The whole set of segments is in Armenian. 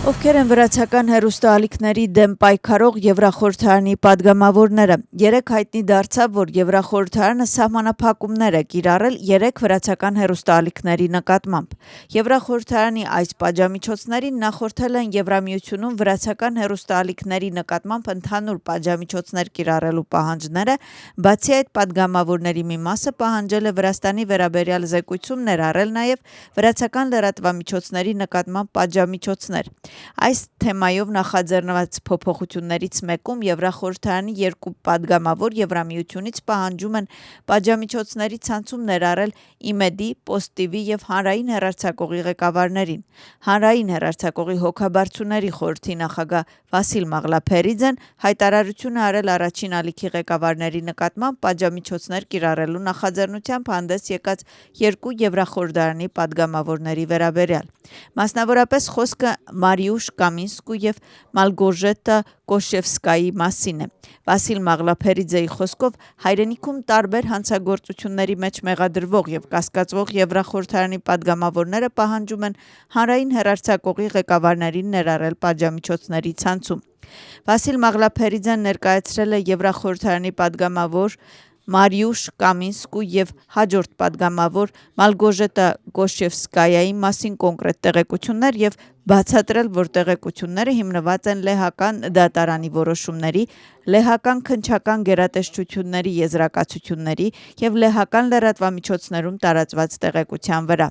Ովքեր են վրացական հեռուստաալիքների դեմ պայքարող Եվրախորհրդարանի պատգամավորները։ Երեկ հայտնի դարձավ, որ Եվրախորհրդարանը սահմանափակումներ է կիրառել 3 վրացական հեռուստաալիքների նկատմամբ։ Եվրախորհրդարանի այս պատժամիջոցներին նախորդել են Եվրամիությունում վրացական հեռուստաալիքների նկատմամբ ընդհանուր պատժամիջոցներ կիրառելու պահանջները, բացի այդ պատգամավորների մի մասը պահանջել է Վրաստանի վերաբերյալ զեկույցում ներառել նաև վրացական լրատվամիջոցների նկատմամբ պատժամիջոցներ։ Այս թեմայով նախաձեռնված փոփոխություններից մեկում Եվրախորհրդարանի 2 պատգամավոր Եվրամիությունից պահանջում են պատժամիջոցների ցանցում ներառել ԻՄԵԴ-ի, Post-TV և Հանրային հեռարձակողի ղեկավարներին։ Հանրային հեռարձակողի հոգաբարձուների խորհրդի նախագահ Վասիլ Մաղլափերիձեն հայտարարություն է արել առաջին ալիքի ղեկավարների նկատմամբ պատժամիջոցներ կիրառելու նախաձեռնությամբ հանդես եկած 2 Եվրախորհրդարանի պատգամավորների վերաբերյալ։ Մասնավորապես խոսքը Մարիուշ Կամինսկու և Մալգորժետա Կոշևսկայի մասին է։ Վասիլ Մաղլափերիձեի խոսքով հայրենիքում տարբեր հանցագործությունների մեջ մեղադրվող և կասկածվող Եվրախորհրդարանի պատգամավորները պահանջում են հանրային հեռարձակողի ղեկավարներին ներառել պատժամիջոցների ցանցում։ Վասիլ Մաղլափերիձեն ներկայացրել է Եվրախորհրդարանի պատգամավոր Մարիուշ Կամինսկու և հաջորդ պատգամավոր Մալգորժետա Կոշևսկայայի մասին կոնկրետ տեղեկություններ և բացատրել, որ տեղեկությունները հիմնված են լեհական դատարանի որոշումների, լեհական քննչական գերատեսչությունների եզրակացությունների և լեհական լրատվամիջոցներում տարածված տեղեկության վրա։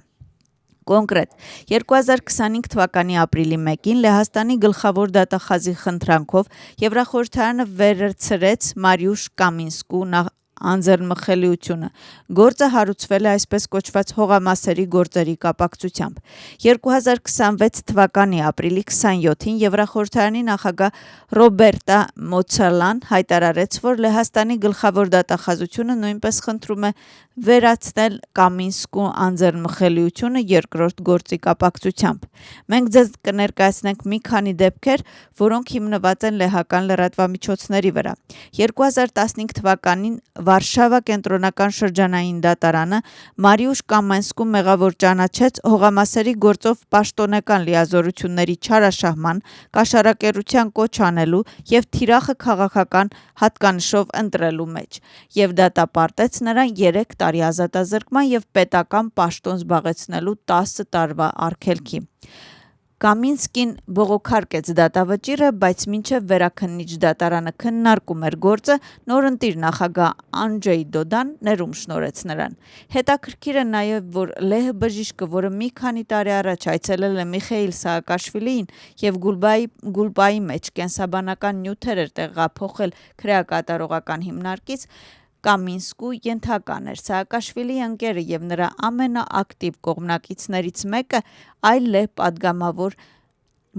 Կոնկրետ 2025 թվականի ապրիլի 1-ին Լեհաստանի գլխավոր դատախազի խնդրանքով Եվրախորհրդարանը վերցրեց Մարիուշ Կամինսկու անձեռնմխելիությունը։ Գործը հարուցվել է այսպես կոչված հողամասերի գործերի կապակցությամբ։ 2026 թվականի ապրիլի 27-ին Եվրախորհրդարանի նախագահ Ռոբերտա Մոցալան հայտարարեց, որ Լեհաստանի գլխավոր դատախազությունը նույնպես խնդրում է վերացնել Կամինսկու անձեռնմխելիությունը երկրորդ գործի կապակցությամբ։ Մենք ձեզ կներկայացնենք մի քանի դեպքեր, որոնք հիմնված են լեհական լրատվամիջոցների վրա։ 2015 թվականին Վարշավա կենտրոնական շրջանային դատարանը Մարիուշ Կամինսկու մեղավոր ճանաչեց հողամասերի գործով պաշտոնական լիազորությունների չարաշահման, կաշառակերության կոչ անելու և թիրախը քաղաքական հատկանշով ընտրելու մեջ և դատապարտեց նրան 3 տարի ազատազրկման և պետական պաշտոն զբաղեցնելու 10 տարվա արգելքի։ Կամինսկին բողոքարկեց դատավճիռը, բայց մինչև վերաքննիչ դատարանը քննարկում էր գործը, նորընտիր նախագահ Անջեյ Դոդան ներում շնորհեց նրան։ Հետաքրքիր է նաև, որ լեհ բժիշկը, որը մի քանի տարի առաջ այցելել է Միխեիլ Սահակաշվիլիին և Գուլպայի մեջ կենսաբանական նյութեր էր տեղափոխել քրեակատարողական հիմնարկից, Կամինսկու ենթական էր։ Սահակաշվիլիի ընկերը և նրա ամենաակտիվ կողմնակիցներից մեկը այլ լեհ պատգամավոր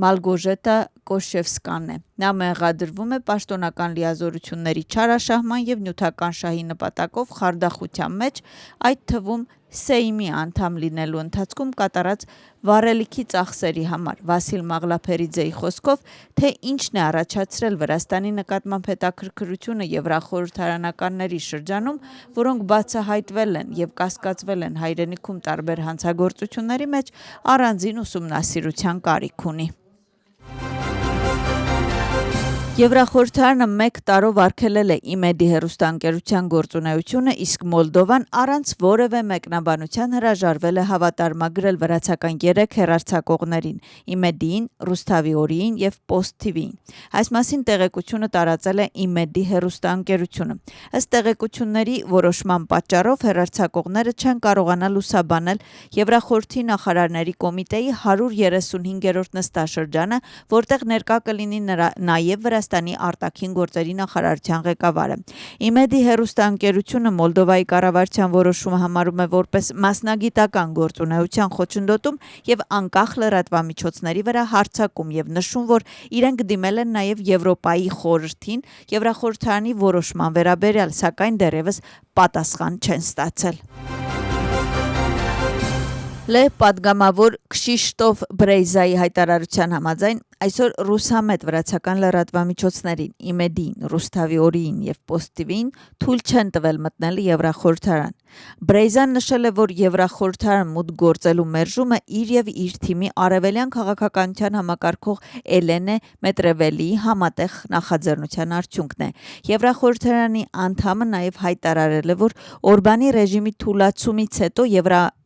Մալգորժետա Կոշևսկան է։ Նա մեղադրվում է պաշտոնական լիազորությունների չարաշահման և նյութական շահի նպատակով խարդախության մեջ, այդ թվում Սեյմի անդամ լինելու ընթացքում կատարած վառելիքի ծախսերի համար։ Վասիլ Մաղլափերիձեի խոսքով, թե ինչն է առաջացրել Վրաստանի նկատմամբ հետաքրքրությունը եվրախորհրդարանականների շրջանում, որոնք բացահայտվել են և կասկածվել են հայրենիքում տարբեր հանցագործությունների մեջ, առանձին ուսումնասիրության կարիք ունի։ Եվրախորհրդարանը 1 տարով արգելել է ԻՄԵԴ-ի հեռուստաընկերության գործունեությունը, իսկ Մոլդովան առանց որևէ մեկնաբանության հրաժարվել է հավատարմագրել վրացական 3 հեռարձակողներին՝ ԻՄԵԴ-ին, Ռուսթավի-Օրիին և Post-TV-ին։ Այս մասին տեղեկությունը տարածել է ԻՄԵԴ-ի հեռուստաընկերությունը։ Ըստ տեղեկությունների, որոշման պատճառով հեռարձակողները չեն կարողանա լուսաբանել Եվրախորհրդի նախարարների կոմիտեի 135-րդ նստաշրջանը, որտեղ ներկա կլինի նաև Վրաստանի արտաքին գործերի նախարարության ղեկավարը։ ԻՄԵԴ-ի հեռուստաընկերությունը Մոլդովայի կառավարության որոշումը համարում է որպես մասնագիտական գործունեության խոչընդոտում և անկախ լրատվամիջոցների վրա հարձակում և նշում, որ իրենք դիմել են նաև Եվրոպայի խորհրդին Եվրախորհրդարանի որոշման վերաբերյալ, սակայն դեռևս պատասխան չեն ստացել։ Լեհ պատգամավոր Քշիշտոֆ Բրեյզայի հայտարարության համաձայն այսօր ռուսամետ վրացական լրատվամիջոցներին Իմեդին, Ռուսթավի օրիին եւ Պոստիվին թույլ չեն տվել մտնել Եվրախորհրդարան։ Բրեյզան նշել է, որ Եվրախորհրդարան մուտք գործելու մերժումը իր եւ իր թիմի արևելյան քաղաքականության համակարգող Էլենե Մետրևելիի համատեղ նախաձեռնության արդյունքն է։ Եվրախորհրդարանի անդամը նաեւ հայտարարել է, որ Օրբանի ռեժիմի թուլացումից հետո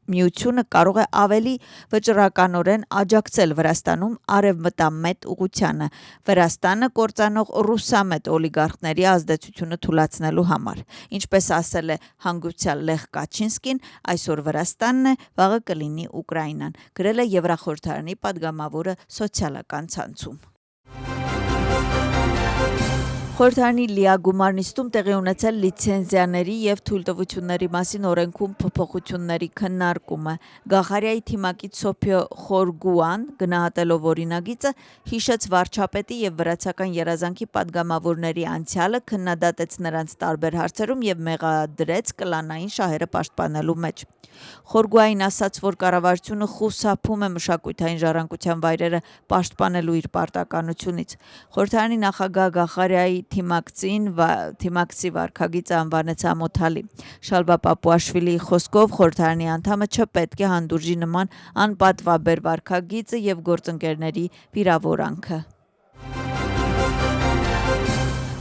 Միությունը կարող է ավելի վճռականորեն աջակցել Վրաստանում արևմտամետ ուղղությանը Վրաստանը կործանող ռուսամետ օլիգարխների ազդեցությունը թուլացնելու համար։ Ինչպես ասել է հանգուցյալ Լեխ Կաչինսկին, այսօր Վրաստանն է, վաղը կլինի Ուկրաինան, գրել է Եվրախորհրդարանի պատգամավորը սոցիալական ցանցում։ Խորհրդարանի լիագումար նիստում տեղի ունեցել լիցենզիաների եւ թույլտվությունների մասին օրենքում փոփոխությունների քննարկումը։ Գախարիայի թիմակից Սոփիո Խորգուան գնահատելով օրինագիծը հիշեց վարչապետի եւ վրացական երազանքի падգամավորների անցյալը, քննադատեց նրանց տարբեր հարցերում եւ մեղադրեց կլանային շահերը պաշտպանելու մեջ։ Խորգուային ասաց, որ կառավարությունը խուսափում է մշակութային ժառանգության վայրերը պաշտպանելու իր պարտականությունից։ Խորհրդարանի նախագահ Գախարիայի թիմակցի վարքագիծը անվանեց ամոթալի։ Շալվա Պապուաշվիլիի խոսքով խորհրդարանի անդամը չպետք է հանդուրժի նման անպատվաբեր վարքագիծը եւ գործընկերների վիրավորանքը։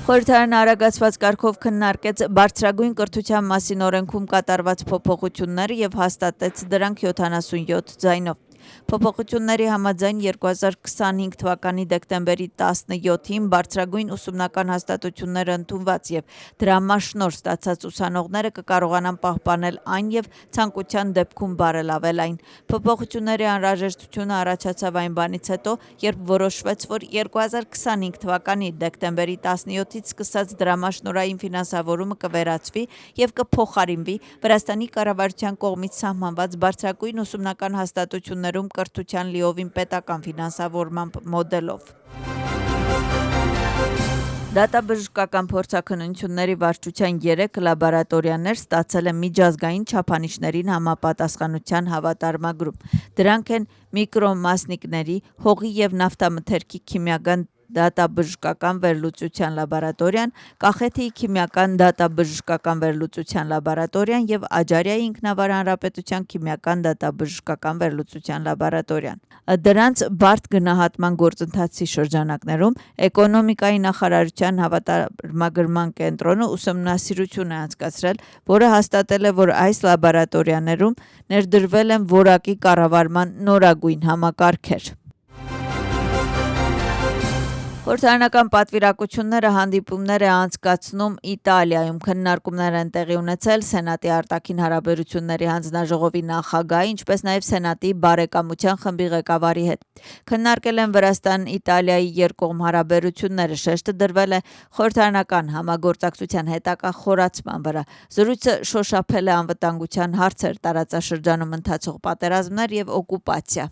Խորհրդարանը արագացված կարգով քննարկեց բարձրագույն կրթության մասին օրենքում կատարված փոփոխությունները եւ հաստատեց դրանք 77 ձայնով։ Փոփոխությունների համաձայն 2025 թվականի դեկտեմբերի 17-ին բարձրագույն ուսումնական հաստատությունները ընդունված եւ դրամաշնորհ ստացած ուսանողները կկարողանան պահպանել այն եւ ցանկության դեպքում բարելավել այն։ Փոփոխությունների անհրաժեշտությունը առաջացավ այն բանից հետո, երբ որոշվեց, որ 2025 թվականի դեկտեմբերի 17-ից սկսած դրամաշնորհային ֆինանսավորումը կվերացվի եւ կփոխարինվի Վրաստանի կառավարության կողմից սահմանված բարձրագույն ուսումնական հաստատություններում կրթության լիովին պետական ֆինանսավորման մոդելով։ Դատաբժշկական փորձաքննությունների վարչության 3 լաբորատորիաներ ստացել են միջազգային չափանիշներին համապատասխանության հավատարմագրում։ Դրանք են միկրոմասնիկների, հողի եւ նավթամթերքի քիմիական դատաբժշկական վերլուծության լաբորատորիան, կախեթիի քիմիական դատաբժշկական վերլուծության լաբորատորիան եւ Աջարիայի ինքնավար հանրապետության քիմիական դատաբժշկական վերլուծության լաբորատորիան։ Դրանց բարդ գնահատման գործընթացի շրջանակներում էկոնոմիկայի նախարարության հավատարմագրման կենտրոնը ուսումնասիրություն է անցկացրել, որը հաստատել է, որ այս լաբորատորիաներում ներդրվել են որակի կառավարման նորագույն համակարգեր։ Խորհրդարանական պատվիրակությունները հանդիպումներ է անցկացնում Իտալիայում։ Քննարկումներ են տեղի ունեցել Սենատի արտաքին հարաբերությունների հանձնաժողովի նախագահի, ինչպես նաև Սենատի բարեկամության խմբի ղեկավարի հետ։ Քննարկել են Վրաստան-Իտալիայի երկկողմ հարաբերությունները, շեշտը դրվել է խորհրդարանական համագործակցության հետագա խորացման վրա։ Զրույցը շոշափել է անվտանգության հարցեր, տարածաշրջանում ընթացող պատերազմներ եւ օկուպացիա։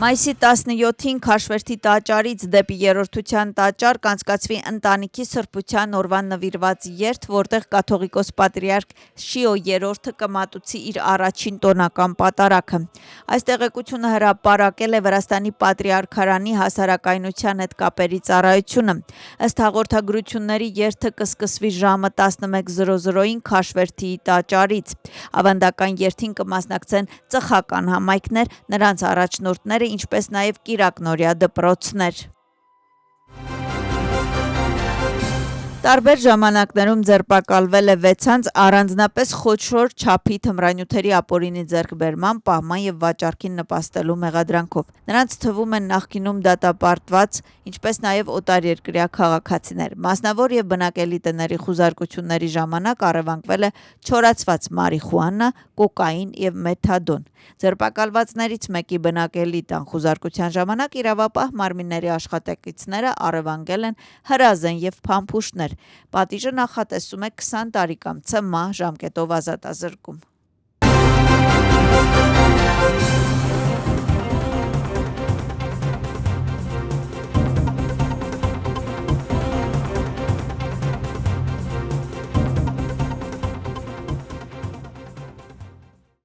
Մայիսի 17-ին Քաշվերթի տաճարից դեպի Երրորդության տաճար կանցկացվի ընտանիքի սրբության օրվան նվիրված երթ, որտեղ կաթողիկոս պատրիարք Շիո III կմատուցի իր առաջին տոնական պատարագը։ Այս տեղեկությունը հրապարակել է Վրաստանի պատրիարքարանի հասարակայնության հետ կապերի ծառայությունը։ Ըստ հաղորդագրությունների երթը կսկսվի ժամը 11:00-ին Քաշվերթի տաճարից։ Ավանդական երթին կմասնակցեն ծխական համայնքներ, նրանց առաջնորդները, ինչպես նաև կիրակնօրյա դպրոցներ։ Տարբեր ժամանակներում ձերբակալվել է 6 անձ առանձնապես խոշոր չափի թմրանյութերի ապօրինի ձեռքբերման, պահման եւ վաճառքին նպաստելու մեղադրանքով։ Նրանց թվում են նախկինում դատապարտված, ինչպես նաև օտարերկրյա քաղաքացիներ։ Մասնավոր եւ բնակելի տների խուզարկությունների ժամանակ առևանգվել է չորացված մարիխուանա, կոկաին եւ մեթադոն։ Ձերբակալվածներից մեկի բնակելի տան խուզարկության ժամանակ իրավապահ մարմինների աշխատակիցները առևանգել են հրազեն եւ փամփուշտներ։ Պատիժը նախատեսում է 20 տարի կամ ՑՄ ժամկետով ազատազրկում։